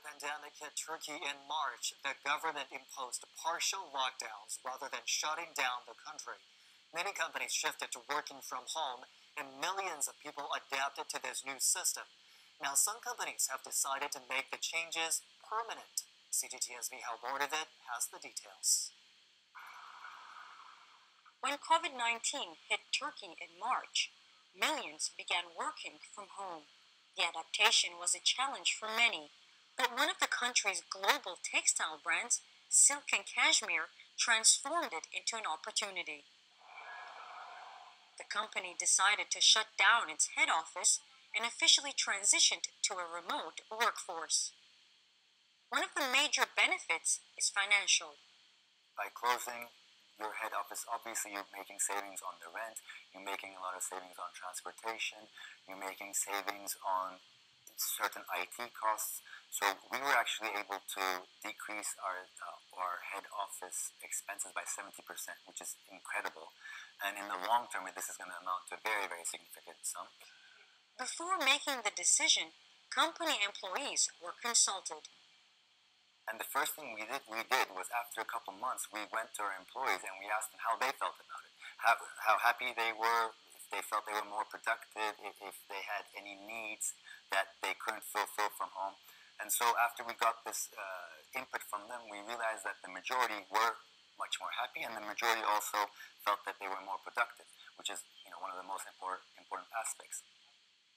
the pandemic hit Turkey in March, the government imposed partial lockdowns rather than shutting down the country. Many companies shifted to working from home, and millions of people adapted to this new system. Now, some companies have decided to make the changes permanent. CGTN's Michał Bordovit has the details. When COVID-19 hit Turkey in March, millions began working from home. The adaptation was a challenge for many, but one of the country's global textile brands, Silk and Cashmere, transformed it into an opportunity. The company decided to shut down its head office and officially transitioned to a remote workforce. One of the major benefits is financial. By closing your head office, obviously you're making savings on the rent, you're making a lot of savings on transportation, you're making savings on certain IT costs. So we were actually able to decrease our head office expenses by 70%, which is incredible. And in the long term, this is going to amount to a very, very significant sum. Before making the decision, company employees were consulted. And the first thing we did was, after a couple months, we went to our employees and we asked them how they felt about it, how happy they were, if they felt they were more productive, if they had any needs that they couldn't fulfill from home. And so after we got this input from them, we realized that the majority were much more happy, and the majority also felt that they were more productive, which is, one of the most important aspects.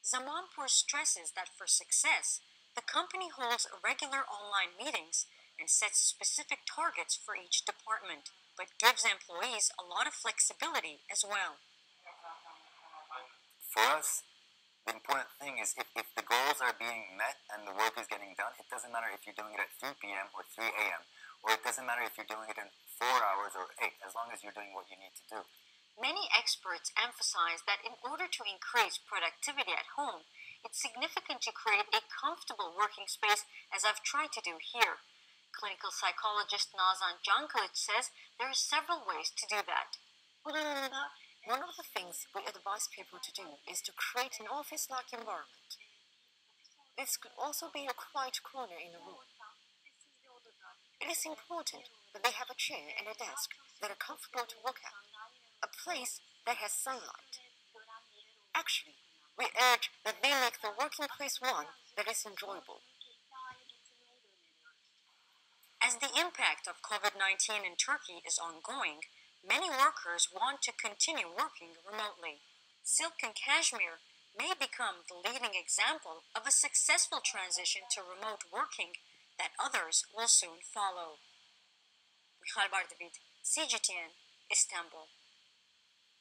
Zamanpur stresses that for success, the company holds regular online meetings and sets specific targets for each department, but gives employees a lot of flexibility as well. For us, the important thing is if the goals are being met and the work is getting done, it doesn't matter if you're doing it at 3 p.m. or 3 a.m., or it doesn't matter if you're doing it in 4 hours or 8, as long as you're doing what you need to do. Many experts emphasize that in order to increase productivity at home, it's significant to create a comfortable working space, as I've tried to do here. Clinical psychologist Nazan Cankılıç says there are several ways to do that. One of the things we advise people to do is to create an office-like environment. This could also be a quiet corner in the room. It is important that they have a chair and a desk that are comfortable to work at, a place that has sunlight. Actually, we urge that they make the working place one that is enjoyable. As the impact of COVID-19 in Turkey is ongoing, many workers want to continue working remotely. Silk and Cashmere may become the leading example of a successful transition to remote working that others will soon follow. Michał Bordovit, CGTN, İstanbul.